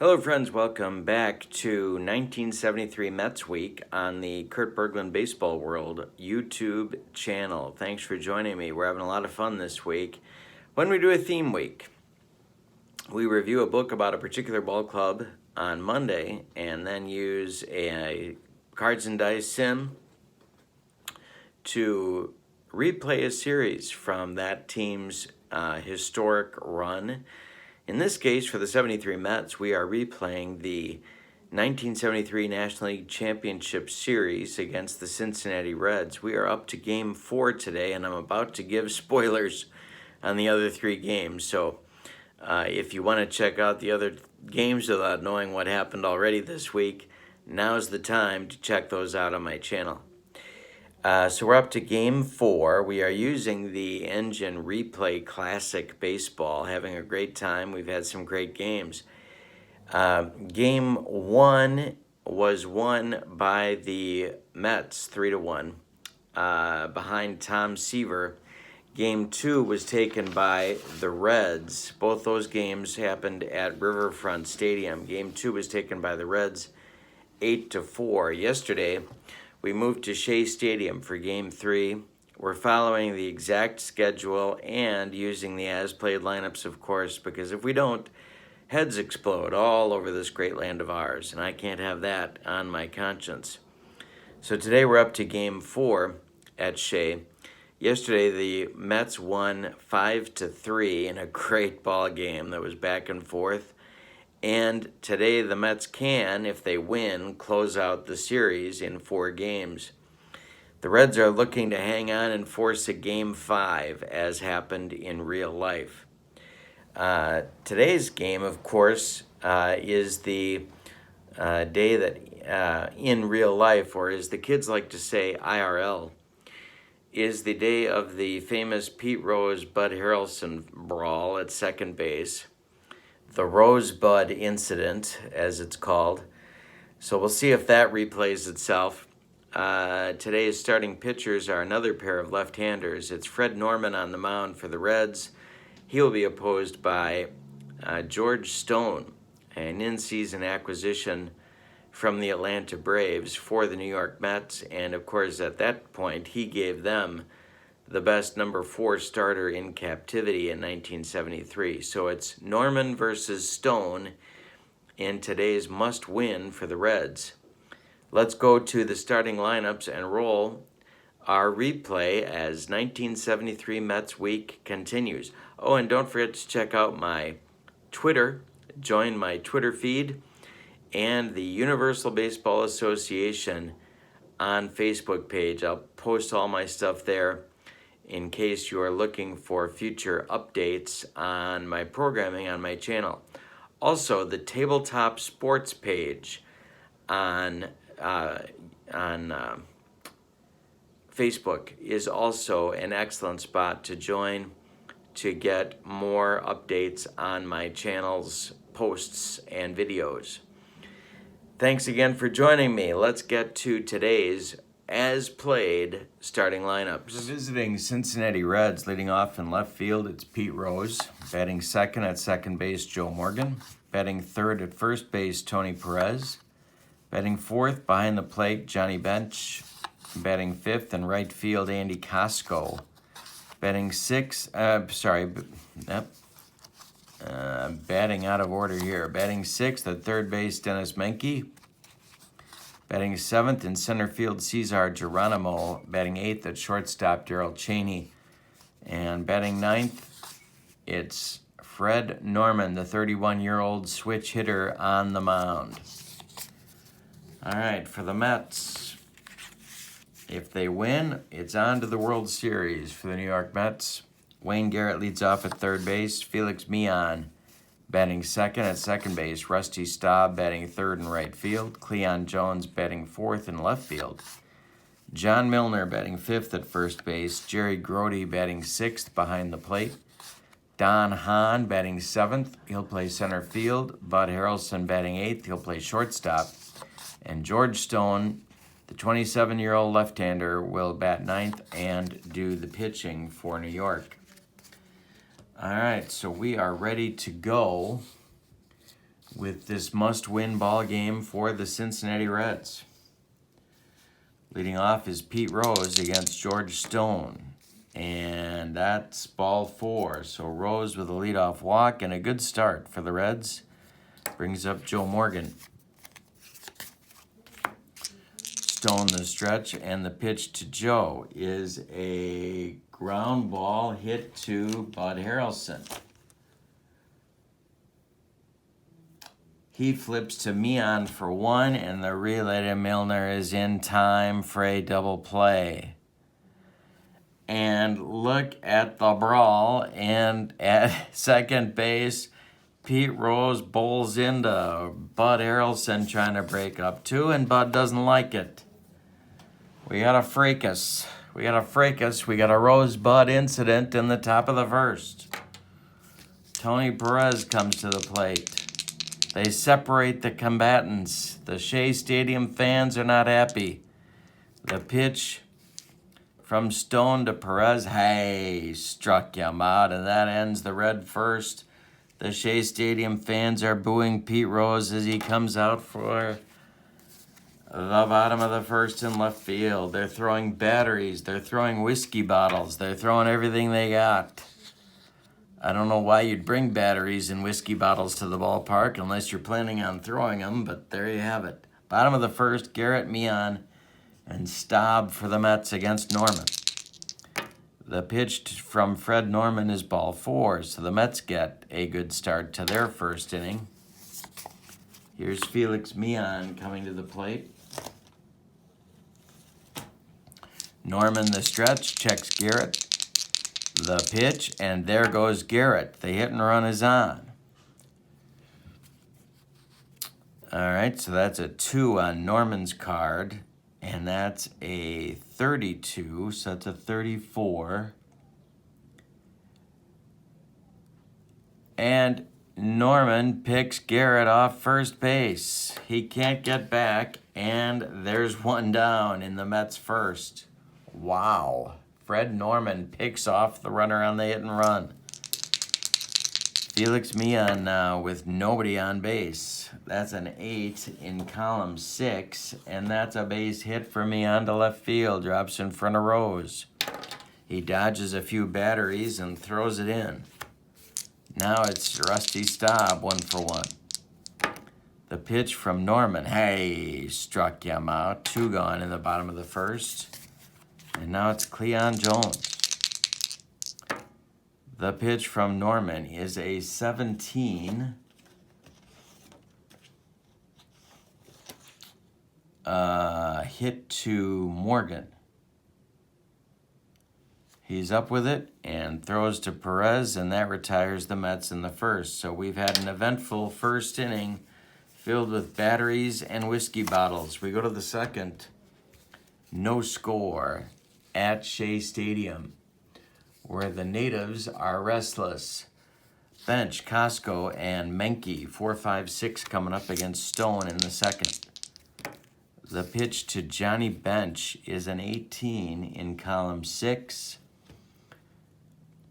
Hello friends, welcome back to 1973 Mets Week on the Kurt Berglund Baseball World YouTube channel. Thanks for joining me. We're having a lot of fun this week. When we do a theme week, we review a book about a particular ball club on Monday and then use a cards and dice sim to replay a series from that team's historic run. In this case, for the 73 Mets, we are replaying the 1973 National League Championship Series against the Cincinnati Reds. We are up to Game 4 today, and I'm about to give spoilers on the other three games. So if you want to check out the other games without knowing what happened already this week, now's the time to check those out on my channel. So we're up to Game 4. We are using the Engine Replay Classic Baseball, having a great time. We've had some great games. Game 1 was won by the Mets 3-1 behind Tom Seaver. Game 2 was taken by the Reds. Both those games happened at Riverfront Stadium. Game 2 was taken by the Reds 8-4. Yesterday, we moved to Shea Stadium for Game 3. We're following the exact schedule and using the as-played lineups, of course, because if we don't, heads explode all over this great land of ours, and I can't have that on my conscience. So today we're up to Game 4 at Shea. Yesterday, the Mets won 5-3 in a great ball game that was back and forth. And today the Mets can, if they win, close out the series in 4 games. The Reds are looking to hang on and force a Game 5, as happened in real life. Today's game, of course, is the day that in real life, or as the kids like to say, IRL, is the day of the famous Pete Rose, Bud Harrelson brawl at second base. The Rosebud incident, as it's called. So we'll see if that replays itself. Today's starting pitchers are another pair of left-handers. It's Fred Norman on the mound for the Reds. He will be opposed by George Stone, an in-season acquisition from the Atlanta Braves for the New York Mets. And of course, at that point, he gave them the best number 4 starter in captivity in 1973. So it's Norman versus Stone in today's must-win for the Reds. Let's go to the starting lineups and roll our replay as 1973 Mets Week continues. Oh, and don't forget to check out my Twitter. Join my Twitter feed and the Universal Baseball Association on Facebook page. I'll post all my stuff there in case you are looking for future updates on my programming on my channel. Also, the Tabletop Sports page on Facebook is also an excellent spot to join to get more updates on my channel's posts and videos. Thanks again for joining me. Let's get to today's as played starting lineups. The visiting Cincinnati Reds leading off in left field, it's Pete Rose. Batting second at second base, Joe Morgan. Batting third at first base, Tony Perez. Batting fourth behind the plate, Johnny Bench. Batting fifth in right field, Andy Cosco. Batting batting out of order here. Batting sixth at third base, Dennis Menke. Batting seventh in center field, Cesar Geronimo. Batting eighth at shortstop, Darrell Chaney. And batting ninth, it's Fred Norman, the 31-year-old switch hitter on the mound. All right, for the Mets, if they win, it's on to the World Series. For the New York Mets, Wayne Garrett leads off at third base. Felix Millan batting second at second base. Rusty Staub batting third in right field. Cleon Jones batting fourth in left field. John Milner batting fifth at first base. Jerry Grody batting sixth behind the plate. Don Hahn batting seventh. He'll play center field. Bud Harrelson batting eighth. He'll play shortstop. And George Stone, the 27-year-old left-hander, will bat ninth and do the pitching for New York. All right, so we are ready to go with this must-win ball game for the Cincinnati Reds. Leading off is Pete Rose against George Stone. And that's ball 4. So Rose with a leadoff walk and a good start for the Reds. Brings up Joe Morgan. Stone the stretch, and the pitch to Joe is a ground ball hit to Bud Harrelson. He flips to Meehan for 1, and the relay to Milner is in time for a double play. And look at the brawl, and at second base, Pete Rose bowls into Bud Harrelson trying to break up 2, and Bud doesn't like it. We got a fracas. We got a Rose-Bud incident in the top of the first. Tony Perez comes to the plate. They separate the combatants. The Shea Stadium fans are not happy. The pitch from Stone to Perez, hey, struck him out, and that ends the Red first. The Shea Stadium fans are booing Pete Rose as he comes out for the bottom of the first in left field. They're throwing batteries. They're throwing whiskey bottles. They're throwing everything they got. I don't know why you'd bring batteries and whiskey bottles to the ballpark unless you're planning on throwing them, but there you have it. Bottom of the first, Garrett, Meehan, and Staub for the Mets against Norman. The pitch from Fred Norman is ball 4, so the Mets get a good start to their first inning. Here's Felix Meehan coming to the plate. Norman the stretch, checks Garrett. The pitch, and there goes Garrett. The hit and run is on. All right, so that's a 2 on Norman's card, and that's a 32, so that's a 34. And Norman picks Garrett off first base. He can't get back, and there's one down in the Mets first. Wow. Fred Norman picks off the runner on the hit and run. Felix Meehan now with nobody on base. That's an 8 in column 6, and that's a base hit for Meehan to left field. Drops in front of Rose. He dodges a few batteries and throws it in. Now it's Rusty Staub, 1 for 1. The pitch from Norman, hey, struck him out. 2 gone in the bottom of the first. And now it's Cleon Jones. The pitch from Norman is a 17. Hit to Morgan. He's up with it and throws to Perez, and that retires the Mets in the first. So we've had an eventful first inning filled with batteries and whiskey bottles. We go to the second. No score at Shea Stadium, where the natives are restless. Bench, Costco, and Menke, 4, 5, 6 coming up against Stone in the second. The pitch to Johnny Bench is an 18 in column 6.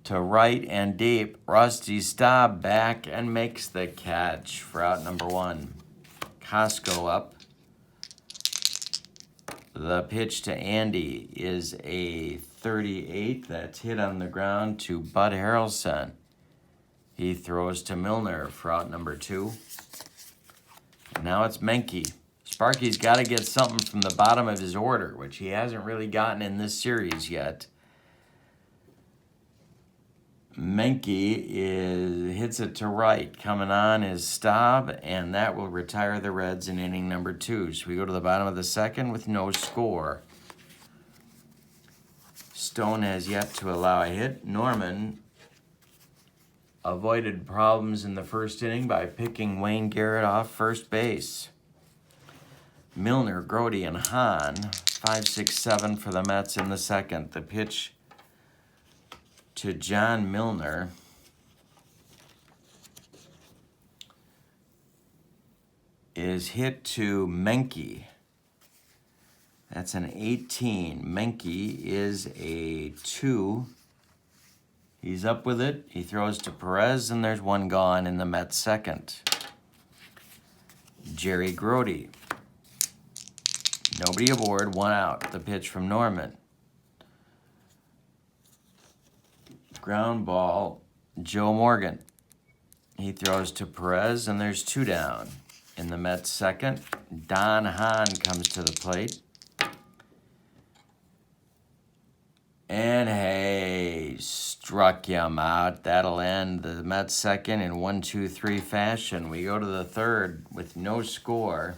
To right and deep, Rusty Staub back and makes the catch for out number 1. Costco up. The pitch to Andy is a 38 that's hit on the ground to Bud Harrelson. He throws to Milner for out number 2. Now it's Menke. Sparky's got to get something from the bottom of his order, which he hasn't really gotten in this series yet. Menke hits it to right. Coming on is Staub, and that will retire the Reds in inning number 2. So we go to the bottom of the second with no score. Stone has yet to allow a hit. Norman avoided problems in the first inning by picking Wayne Garrett off first base. Milner, Grody, and Hahn, 5, 6, 7 for the Mets in the second. The pitch to John Milner is hit to Menke. That's an 18. Menke is a 2. He's up with it. He throws to Perez, and there's one gone in the Mets second. Jerry Grody. Nobody aboard, 1 out. The pitch from Norman. Ground ball, Joe Morgan. He throws to Perez, and there's 2 down. In the Mets second, Don Hahn comes to the plate. And hey, struck him out. That'll end the Mets second in 1-2-3 fashion. We go to the third with no score.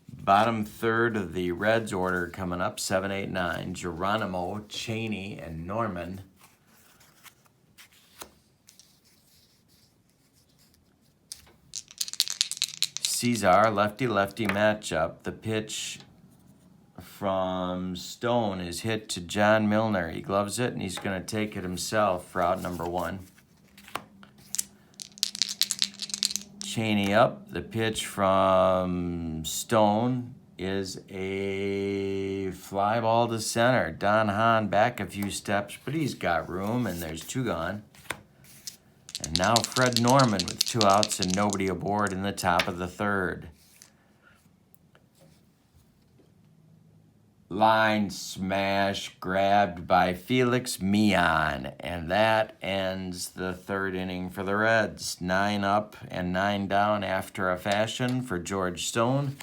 Bottom third of the Reds order coming up, 7, 8, 9. Geronimo, Cheney, and Norman. Cesar, lefty-lefty matchup. The pitch from Stone is hit to John Milner. He gloves it, and he's going to take it himself for out number 1. Cheney up. The pitch from Stone is a fly ball to center. Don Hahn back a few steps, but he's got room, and there's 2 gone. And now Fred Norman with 2 outs and nobody aboard in the top of the third. Line smash grabbed by Felix Millan, and that ends the third inning for the Reds. 9 up and 9 down after a fashion for George Stone.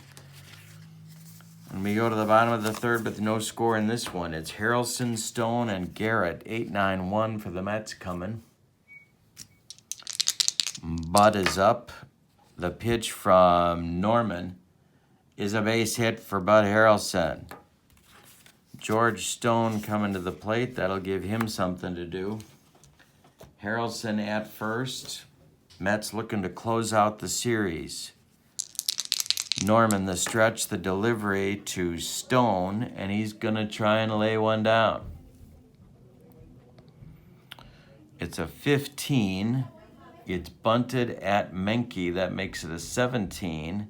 And we go to the bottom of the third with no score in this one. It's Harrelson, Stone, and Garrett. 8-9-1 for the Mets coming. Bud is up. The pitch from Norman is a base hit for Bud Harrelson. George Stone coming to the plate. That'll give him something to do. Harrelson at first. Mets looking to close out the series. Norman the stretch, the delivery to Stone, and he's going to try and lay one down. It's a 15. It's bunted at Menke. That makes it a 17.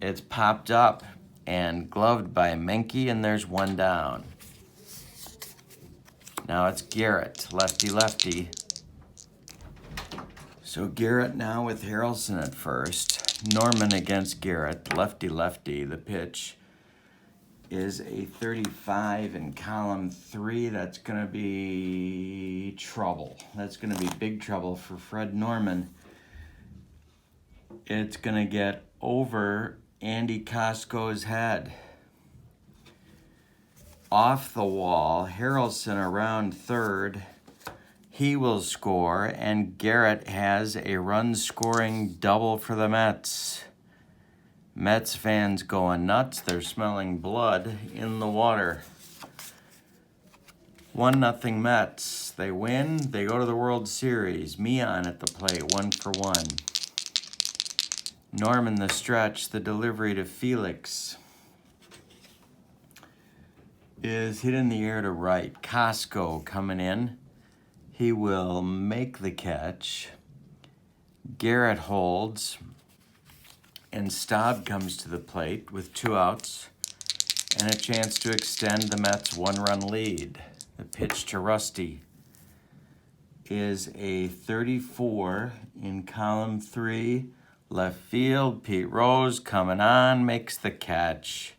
It's popped up and gloved by Menke, and there's 1 down. Now it's Garrett, lefty-lefty. So Garrett now with Harrelson at first. Norman against Garrett, lefty-lefty. The pitch is a 35 in column 3. That's going to be trouble. That's going to be big trouble for Fred Norman. It's going to get over Andy Costco's head. Off the wall, Harrelson around third. He will score, and Garrett has a run-scoring double for the Mets. Mets fans going nuts. They're smelling blood in the water. 1-0 Mets. They win. They go to the World Series. Millan at the plate, 1 for 1. Norman the stretch. The delivery to Felix is hit in the air to right. Costco coming in. He will make the catch. Garrett holds. And Staub comes to the plate with 2 outs and a chance to extend the Mets' 1-run lead. The pitch to Rusty is a 34 in column 3. Left field, Pete Rose coming on, makes the catch.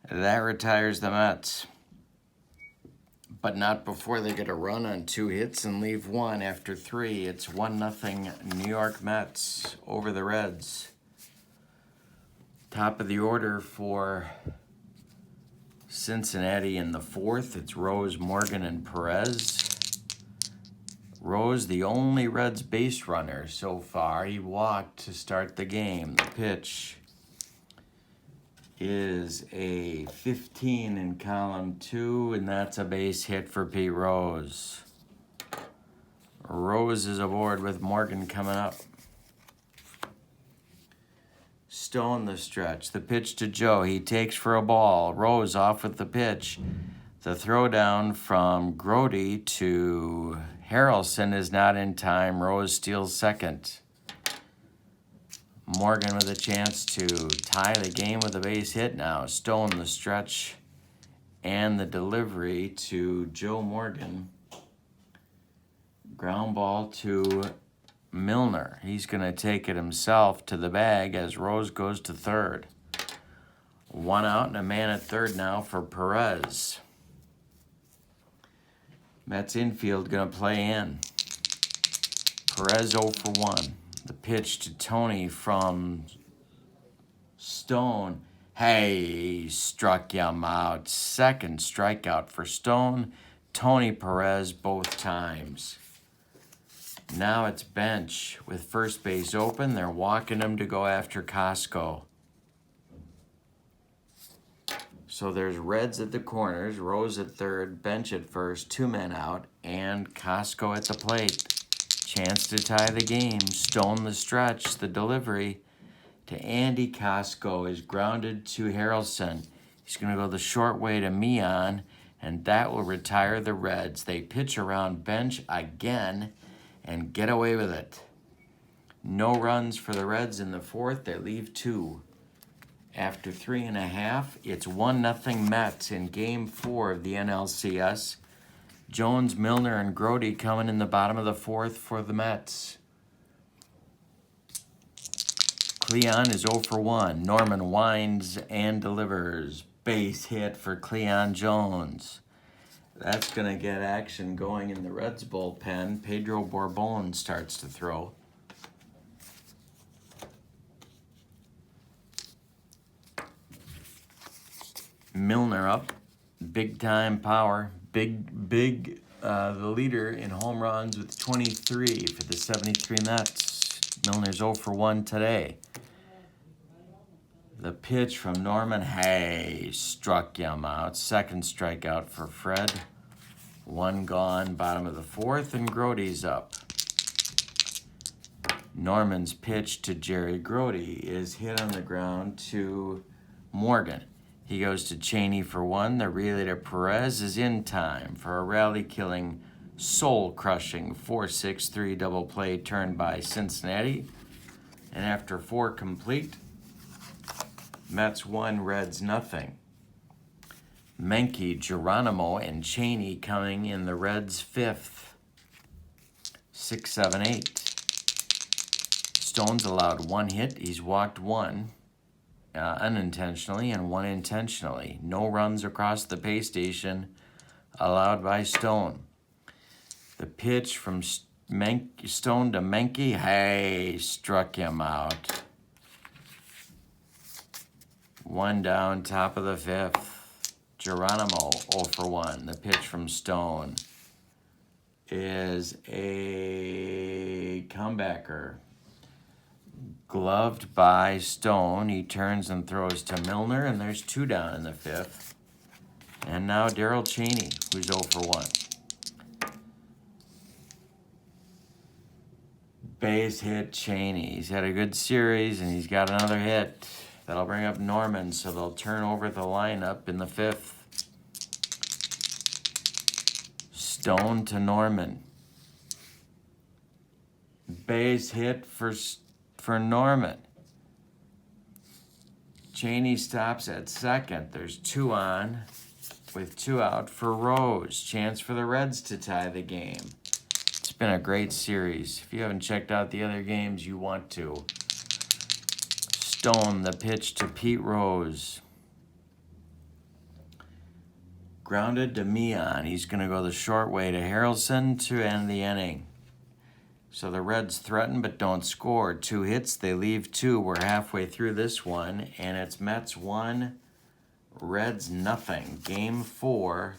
That retires the Mets. But not before they get a run on 2 hits and leave 1 after 3. It's 1-0 New York Mets over the Reds. Top of the order for Cincinnati in the 4th. It's Rose, Morgan, and Perez. Rose, the only Reds base runner so far. He walked to start the game. The pitch is a 15 in column 2, and that's a base hit for Pete Rose. Rose is aboard with Morgan coming up. Stone the stretch. The pitch to Joe. He takes for a ball. Rose off with the pitch. The throw down from Grody to Harrelson is not in time. Rose steals second. Morgan with a chance to tie the game with a base hit now. Stone the stretch and the delivery to Joe Morgan. Ground ball to Milner. He's going to take it himself to the bag as Rose goes to third. 1 out and a man at third now for Perez. Mets infield going to play in. Perez 0 for 1. The pitch to Tony from Stone. Hey, struck him out. Second strikeout for Stone. Tony Perez both times. Now it's bench with first base open. They're walking him to go after Costco. So there's Reds at the corners, Rose at third, bench at first, 2 men out, and Costco at the plate. Chance to tie the game. Stone the stretch, the delivery to Andy Costco is grounded to Harrelson. He's going to go the short way to Mian, and that will retire the Reds. They pitch around bench again and get away with it. No runs for the Reds in the fourth. They leave 2. After 3.5, it's 1-0 Mets in Game 4 of the NLCS. Jones, Milner, and Grody coming in the bottom of the fourth for the Mets. Cleon is 0 for 1. Norman winds and delivers. Base hit for Cleon Jones. That's going to get action going in the Reds bullpen. Pedro Borbone starts to throw. Milner up, big time power, the leader in home runs with 23 for the 73 Mets. Milner's 0 for 1 today. The pitch from Norman, hey, struck him out. Second strikeout for Fred. 1 gone, bottom of the fourth, and Grody's up. Norman's pitch to Jerry Grody is hit on the ground to Morgan. He goes to Cheney for 1. The relay to Perez is in time for a rally-killing, soul-crushing 4-6-3 double play turned by Cincinnati. And after 4 complete, Mets 1, Reds nothing. Menke, Geronimo, and Cheney coming in the Reds' 5th. 6, 7, 8. Stone's allowed 1 hit. He's walked 1. Unintentionally and 1 intentionally. No runs across the pay station allowed by Stone. The pitch from Stone to Menke, hey, struck him out. 1 down, top of the 5th. Geronimo 0 for 1. The pitch from Stone is a comebacker. Gloved by Stone. He turns and throws to Milner, and there's 2 down in the 5th. And now Darryl Cheney, who's 0 for 1. Base hit Cheney. He's had a good series, and he's got another hit. That'll bring up Norman, so they'll turn over the lineup in the 5th. Stone to Norman. Base hit for Norman. Cheney stops at second. There's 2 on with 2 out for Rose. Chance for the Reds to tie the game. It's been a great series. If you haven't checked out the other games, you want to. Stone, the pitch to Pete Rose. Grounded to Mian. He's going to go the short way to Harrelson to end the inning. So the Reds threaten but don't score. 2 hits, they leave 2. We're halfway through this one, and it's Mets 1, Reds nothing. Game 4.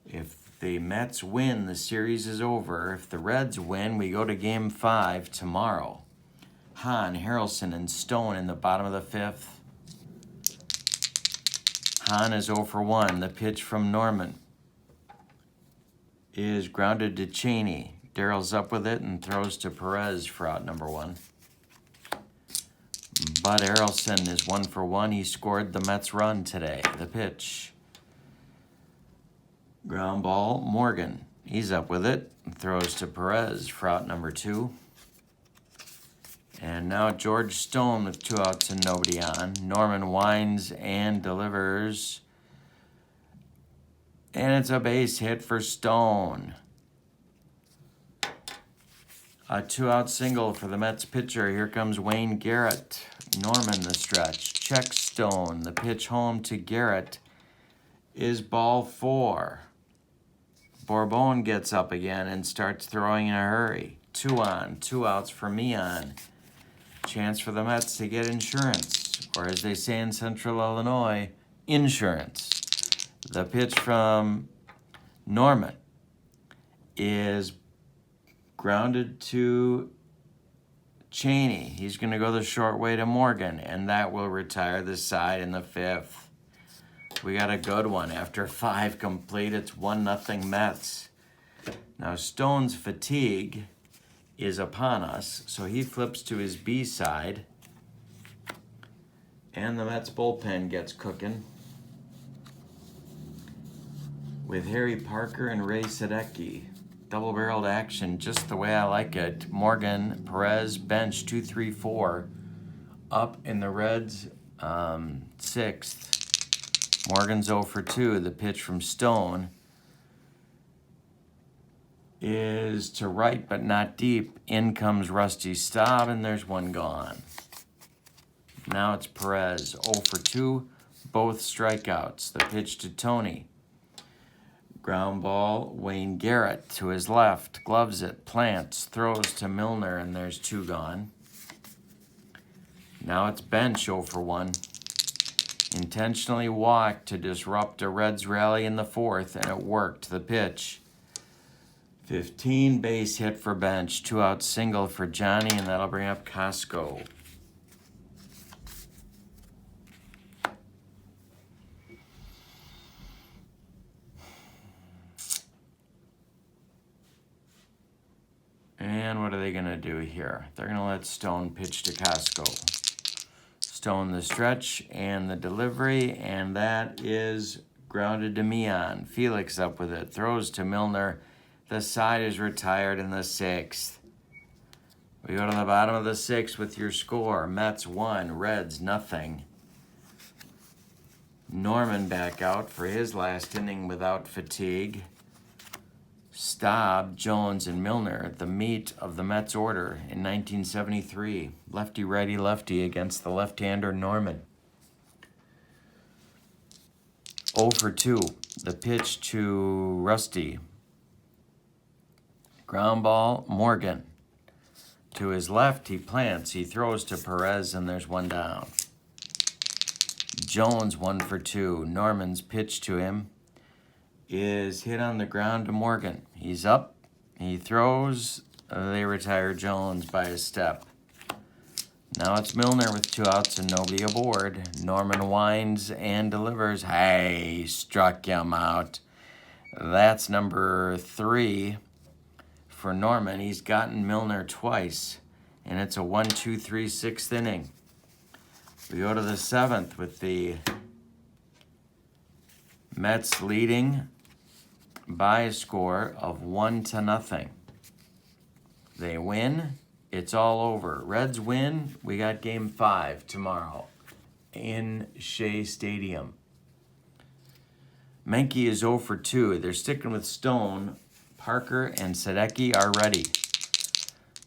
If the Mets win, the series is over. If the Reds win, we go to Game 5 tomorrow. Hahn, Harrelson, and Stone in the bottom of the 5th. Hahn is 0 for 1. The pitch from Norman is grounded to Cheney. Darryl's up with it and throws to Perez for out number 1. Bud Harrelson is 1 for 1. He scored the Mets run today. The pitch. Ground ball, Morgan. He's up with it and throws to Perez for out number 2. And now George Stone with 2 outs and nobody on. Norman winds and delivers. And it's a base hit for Stone. A 2-out single for the Mets pitcher. Here comes Wayne Garrett. Norman the stretch. Check Stone. The pitch home to Garrett is ball 4. Borbone gets up again and starts throwing in a hurry. 2 on, 2 outs for Meon. Chance for the Mets to get insurance, or as they say in Central Illinois, insurance. The pitch from Norman is grounded to Cheney. He's going to go the short way to Morgan, and that will retire the side in the 5th. We got a good one. After 5 complete, it's 1-0 Mets. Now Stone's fatigue is upon us, so he flips to his B side, and the Mets bullpen gets cooking with Harry Parker and Ray Sadecki. Double-barreled action, just the way I like it. Morgan, Perez, bench 2, 3, 4. Up in the Reds, 6th. Morgan's 0 for 2. The pitch from Stone is to right, but not deep. In comes Rusty Staub, and there's 1 gone. Now it's Perez, 0 for 2. Both strikeouts. The pitch to Tony. Ground ball, Wayne Garrett to his left, gloves it, plants, throws to Milner, and there's 2 gone. Now it's bench 0 for 1. Intentionally walked to disrupt a Reds rally in the 4th, and it worked. The pitch. 15 base hit for bench, 2-out single for Johnny, and that'll bring up Costco. And what are they going to do here? They're going to let Stone pitch to Costco. Stone the stretch and the delivery, and that is grounded to Meon. Felix up with it, throws to Milner. The side is retired in the 6th. We go to the bottom of the 6th with your score. Mets 1, Reds 0. Norman back out for his last inning without fatigue. Staub, Jones, and Milner, the meat of the Mets order in 1973. Lefty, righty, lefty against the left-hander Norman. 0 for 2. The pitch to Rusty. Ground ball, Morgan. To his left, he plants. He throws to Perez, and there's 1 down. Jones 1 for 2. Norman's pitch to him is hit on the ground to Morgan. He's up. He throws. They retire Jones by a step. Now it's Milner with 2 outs and nobody aboard. Norman winds and delivers. Hey, struck him out. That's number 3 for Norman. He's gotten Milner twice, and it's a 1-2-3 6th inning. We go to the 7th with the Mets leading by a score of 1-0. They win. It's all over. Reds win. We got Game 5 tomorrow in Shea Stadium. Menke is 0 for 2. They're sticking with Stone. Parker and Sadecki are ready.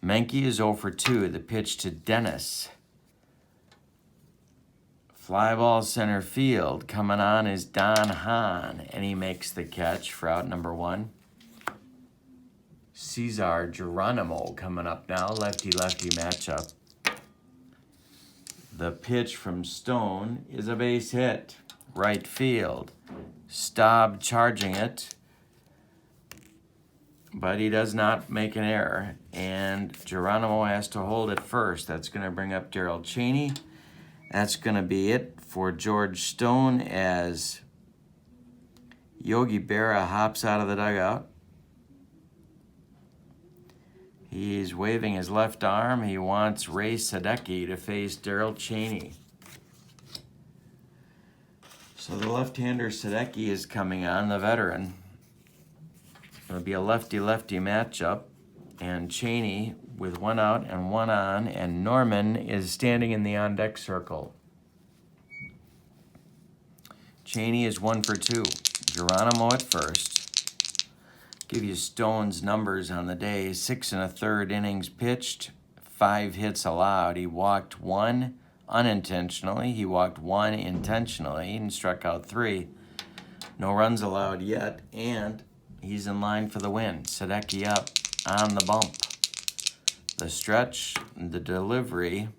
Menke is 0 for 2. The pitch to Dennis. Fly ball center field. Coming on is Don Hahn, and he makes the catch for out number 1. Cesar Geronimo coming up now. Lefty-lefty matchup. The pitch from Stone is a base hit. Right field. Staub charging it, but he does not make an error, and Geronimo has to hold it first. That's going to bring up Darrell Cheney. That's going to be it for George Stone as Yogi Berra hops out of the dugout. He's waving his left arm. He wants Ray Sadecki to face Darrell Cheney. So the left-hander Sadecki is coming on, the veteran. It'll be a lefty-lefty matchup, and Cheney with 1 out and 1 on, and Norman is standing in the on-deck circle. Cheney is 1 for 2. Geronimo at first. Give you Stone's numbers on the day. 6 1/3 innings pitched, 5 hits allowed. He walked 1 unintentionally. He walked 1 intentionally and struck out 3. No runs allowed yet, and he's in line for the win. Sadecki up on the bump. The stretch, the delivery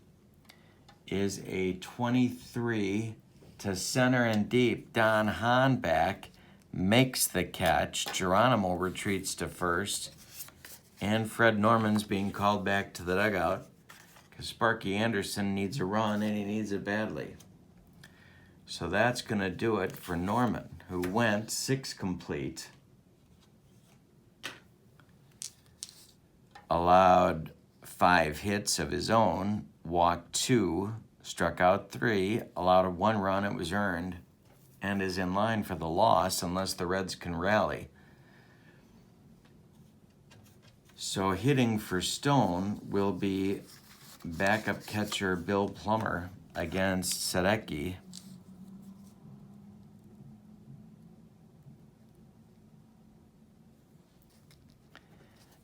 is a 23 to center and deep. Don Hahn back, makes the catch. Geronimo retreats to first, and Fred Norman's being called back to the dugout because Sparky Anderson needs a run, and he needs it badly. So that's going to do it for Norman, who went 6 complete, allowed 5 hits of his own, walked 2, struck out 3, allowed 1 run, it was earned, and is in line for the loss unless the Reds can rally. So hitting for Stone will be backup catcher Bill Plummer against Sadecki.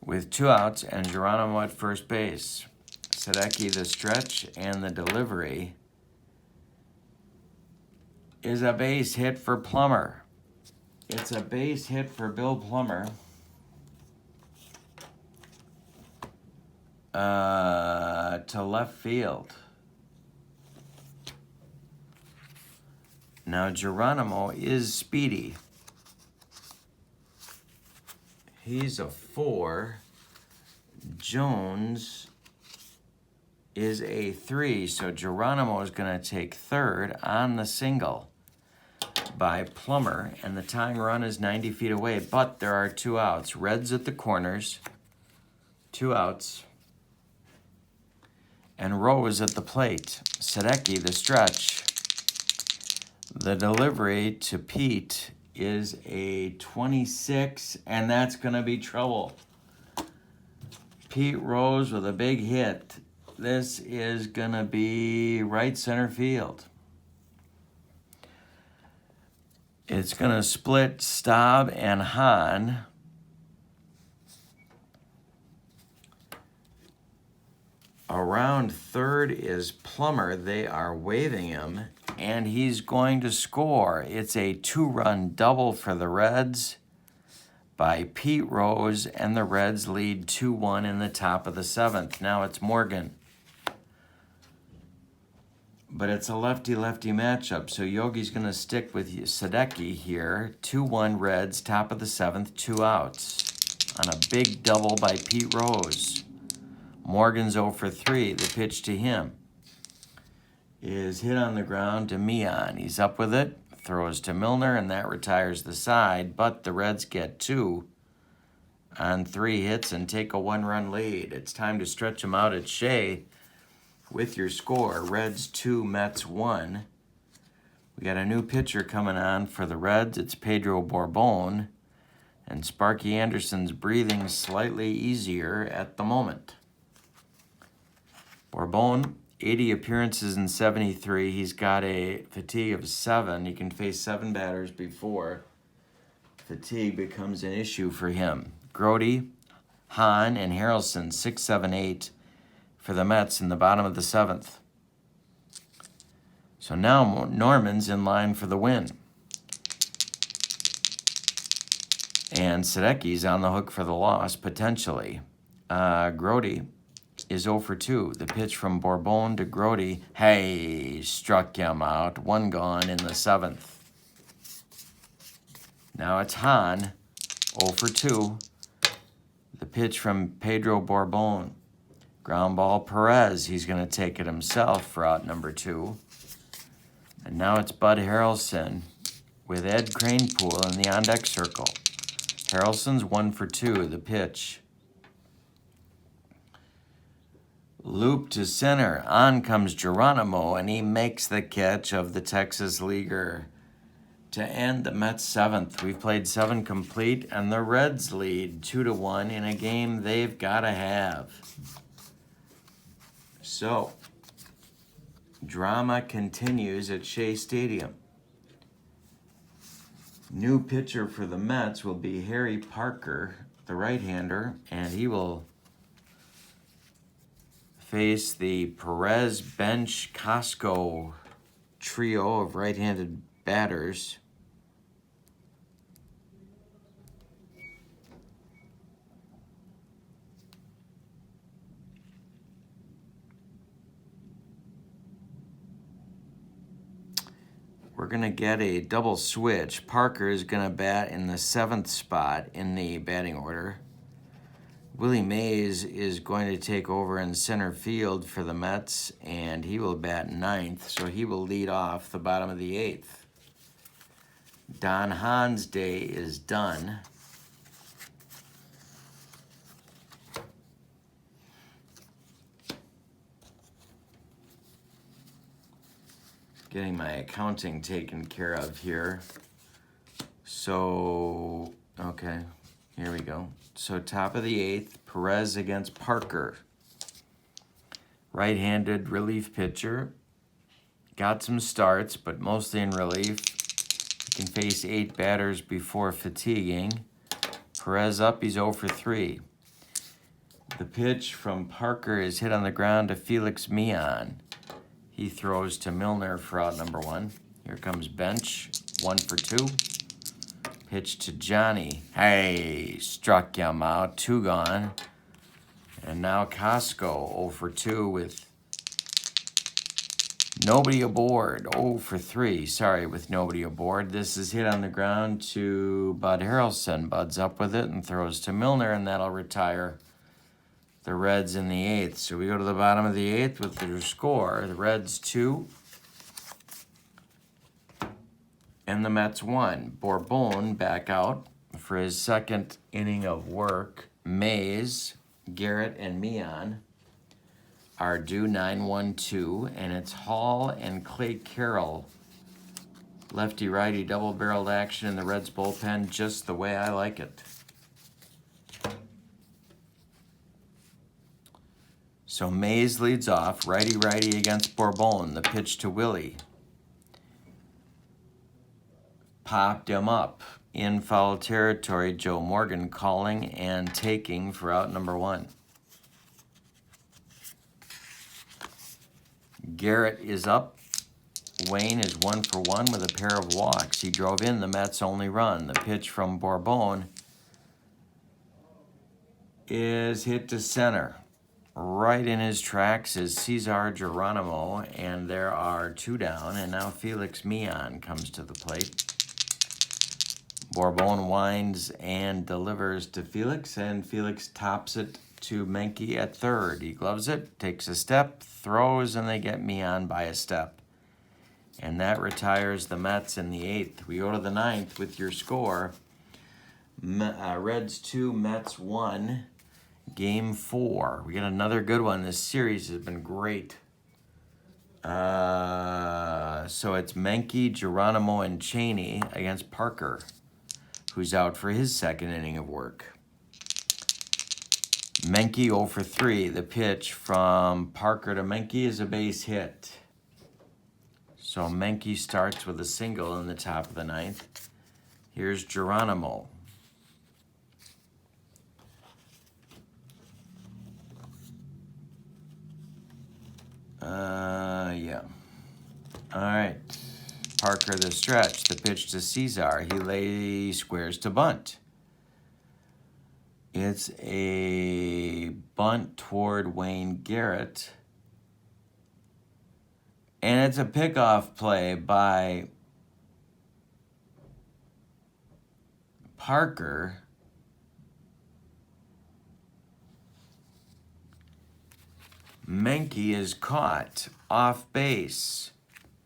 With 2 outs and Geronimo at first base. Sadecki, the stretch and the delivery is a base hit for Plummer. It's a base hit for Bill Plummer. To left field. Now Geronimo is speedy. He's a 4. Jones is a 3. So Geronimo is going to take third on the single by Plummer, and the tying run is 90 feet away, but there are 2 outs. Reds at the corners, 2 outs, and Rose at the plate. Sadecki, the stretch. The delivery to Pete is a 26, and that's going to be trouble. Pete Rose with a big hit. This is going to be right center field. It's going to split Staub and Hahn. Around third is Plummer. They are waving him, and he's going to score. It's a 2-run double for the Reds by Pete Rose, and the Reds lead 2-1 in the top of the 7th. Now it's Morgan. But it's a lefty-lefty matchup, so Yogi's going to stick with Sadecki here. 2-1 Reds, top of the 7th, 2 outs on a big double by Pete Rose. Morgan's 0 for 3. The pitch to him is hit on the ground to Mian. He's up with it, throws to Milner, and that retires the side. But the Reds get 2 on 3 hits and take a 1-run lead. It's time to stretch them out at Shea with your score. Reds 2, Mets 1. We got a new pitcher coming on for the Reds. It's Pedro Borbone. And Sparky Anderson's breathing slightly easier at the moment. Borbone, 80 appearances in 73. He's got a fatigue of 7. He can face 7 batters before fatigue becomes an issue for him. Grody, Hahn, and Harrelson, 6, 7, 8 for the Mets in the bottom of the 7th. So now Norman's in line for the win. And Sadecki's on the hook for the loss, potentially. Grody is 0 for 2. The pitch from Borbone to Grody. Hey, struck him out. 1 gone in the 7th. Now it's Hahn, 0 for 2. The pitch from Pedro Borbone. Ground ball Perez. He's going to take it himself for out number 2. And now it's Bud Harrelson with Ed Cranepool in the on-deck circle. Harrelson's 1 for 2. The pitch. Loop to center. On comes Geronimo, and he makes the catch of the Texas leaguer to end the Mets 7th. We've played 7 complete, and the Reds lead 2-1 in a game they've got to have. So, drama continues at Shea Stadium. New pitcher for the Mets will be Harry Parker, the right-hander, and he will face the Perez Bench Costco trio of right-handed batters. We're going to get a double switch. Parker is going to bat in the 7th spot in the batting order. Willie Mays is going to take over in center field for the Mets, and he will bat 9th, so he will lead off the bottom of the 8th. Don Hahn's day is done. Getting my accounting taken care of here. So, okay, here we go. So top of the 8th, Perez against Parker. Right-handed relief pitcher. Got some starts, but mostly in relief. He can face 8 batters before fatiguing. Perez up, he's 0 for 3. The pitch from Parker is hit on the ground to Felix Mian. He throws to Milner for out number 1. Here comes Bench, 1 for 2. Pitch to Johnny. Hey, struck him out, 2 gone. And now Costco, 0 for 2 with nobody aboard. 0 for 3, sorry, with nobody aboard. This is hit on the ground to Bud Harrelson. Bud's up with it and throws to Milner, and that'll retire the Reds in the 8th. So we go to the bottom of the 8th with their score. The Reds 2 and the Mets 1. Borbone back out for his 2nd inning of work. Mays, Garrett, and Mian are due 9-1-2, and it's Hall and Clay Carroll. Lefty-righty double-barreled action in the Reds bullpen, just the way I like it. So Mays leads off, righty-righty against Borbone. The pitch to Willie. Popped him up. In foul territory, Joe Morgan calling and taking for out number 1. Garrett is up. Wayne is 1 for 1 with a pair of walks. He drove in the Mets' only run. The pitch from Borbone is hit to center. Right in his tracks is Cesar Geronimo, and there are 2 down, and now Felix Mian comes to the plate. Borbone winds and delivers to Felix, and Felix tops it to Menke at 3rd. He gloves it, takes a step, throws, and they get Mian by a step. And that retires the Mets in the 8th. We go to the 9th with your score. Reds 2, Mets 1. Game 4. We got another good one. This series has been great. So it's Menke, Geronimo, and Cheney against Parker, who's out for his 2nd inning of work. Menke 0 for 3. The pitch from Parker to Menke is a base hit. So Menke starts with a single in the top of the 9th. Here's Geronimo. Yeah. All right. Parker the stretch. The pitch to Cesar. He squares to bunt. It's a bunt toward Wayne Garrett. And it's a pickoff play by Parker. Menke is caught off base.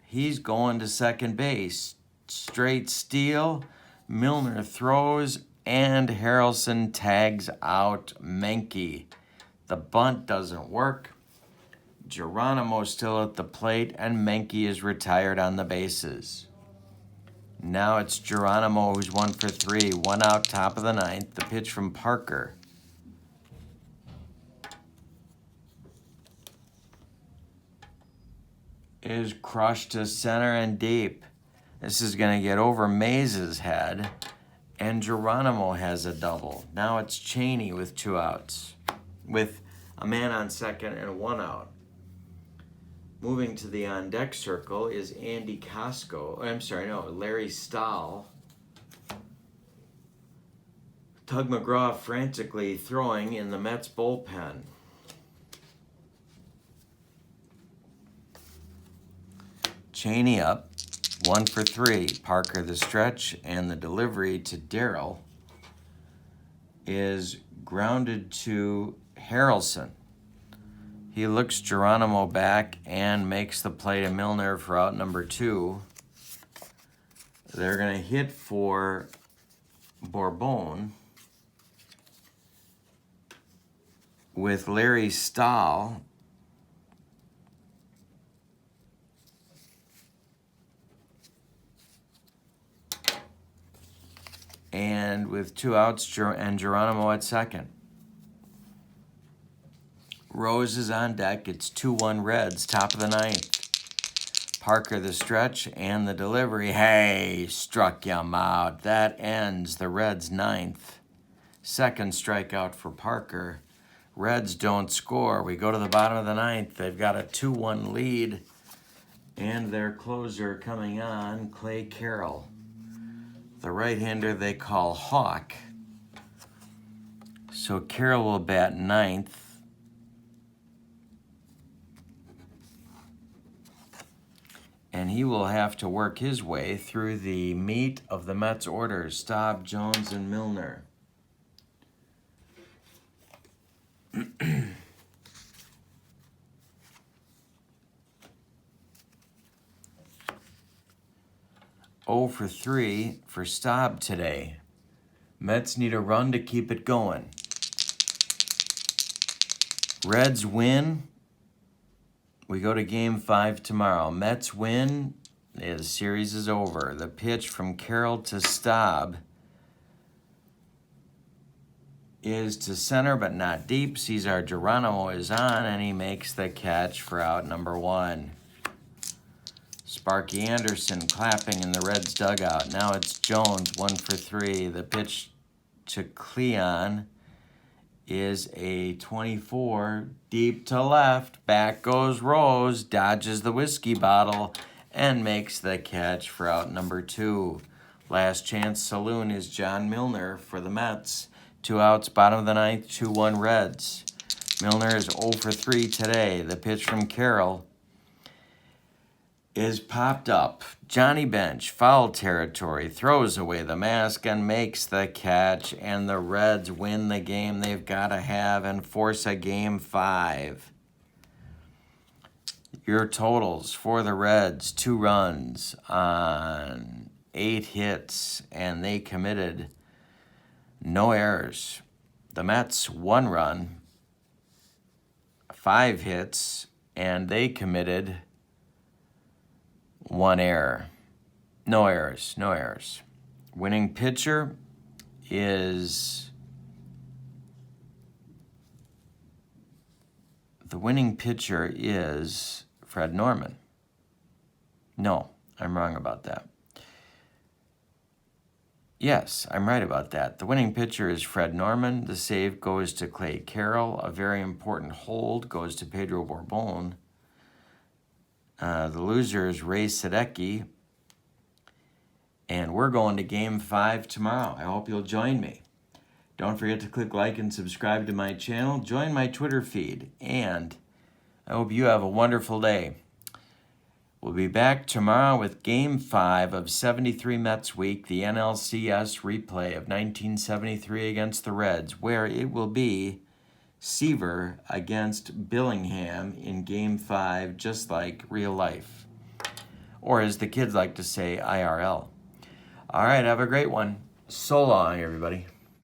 He's going to second base. Straight steal. Milner throws, and Harrelson tags out Menke. The bunt doesn't work. Geronimo's still at the plate, and Menke is retired on the bases. Now it's Geronimo who's 1 for 3. 1 out, top of the 9th. The pitch from Parker is crushed to center and deep. This is going to get over Maze's head, and Geronimo has a double. Now it's Cheney with 2 outs, with a man on second and 1 out. Moving to the on-deck circle is Andy Costco. Larry Stahl. Tug McGraw frantically throwing in the Mets bullpen. Cheney up, 1 for 3. Parker the stretch, and the delivery to Darrell is grounded to Harrelson. He looks Geronimo back and makes the play to Milner for out number 2. They're going to hit for Borbone with Larry Stahl. And with 2 outs and Geronimo at second. Rose is on deck. It's 2-1 Reds, top of the 9th. Parker the stretch and the delivery. Hey, struck him out. That ends the Reds' 9th. Second strikeout for Parker. Reds don't score. We go to the bottom of the 9th. They've got a 2-1 lead. And their closer coming on, Clay Carroll. The right-hander they call Hawk. So Carroll will bat 9th. And he will have to work his way through the meat of the Mets' orders, Staub, Jones, and Milner. Oh for 3 for Staub today. Mets need a run to keep it going. Reds win. We go to Game 5 tomorrow. Mets win. The series is over. The pitch from Carroll to Staub is to center, but not deep. Cesar Geronimo is on, and he makes the catch for out number 1. Sparky Anderson clapping in the Reds dugout. Now it's Jones, 1 for 3. The pitch to Cleon is a 24, deep to left. Back goes Rose, dodges the whiskey bottle, and makes the catch for out number 2. Last chance saloon is John Milner for the Mets. 2 outs, bottom of the 9th, 2-1 Reds. Milner is 0 for 3 today. The pitch from Carroll is popped up. Johnny Bench, foul territory, throws away the mask and makes the catch, and the Reds win the game they've got to have and force a Game 5. Your totals for the Reds, 2 runs on 8 hits, and they committed no errors. The Mets, 1 run, 5 hits, and they committed 1 error. No errors. Winning pitcher is... The winning pitcher is Fred Norman. No, I'm wrong about that. Yes, I'm right about that. The winning pitcher is Fred Norman. The save goes to Clay Carroll. A very important hold goes to Pedro Borbone. The loser is Ray Sadecki. And we're going to Game 5 tomorrow. I hope you'll join me. Don't forget to click like and subscribe to my channel. Join my Twitter feed. And I hope you have a wonderful day. We'll be back tomorrow with Game 5 of 73 Mets Week, the NLCS replay of 1973 against the Reds, where it will be Seaver against Billingham in Game 5, just like real life. Or as the kids like to say, IRL. All right, have a great one. So long, everybody.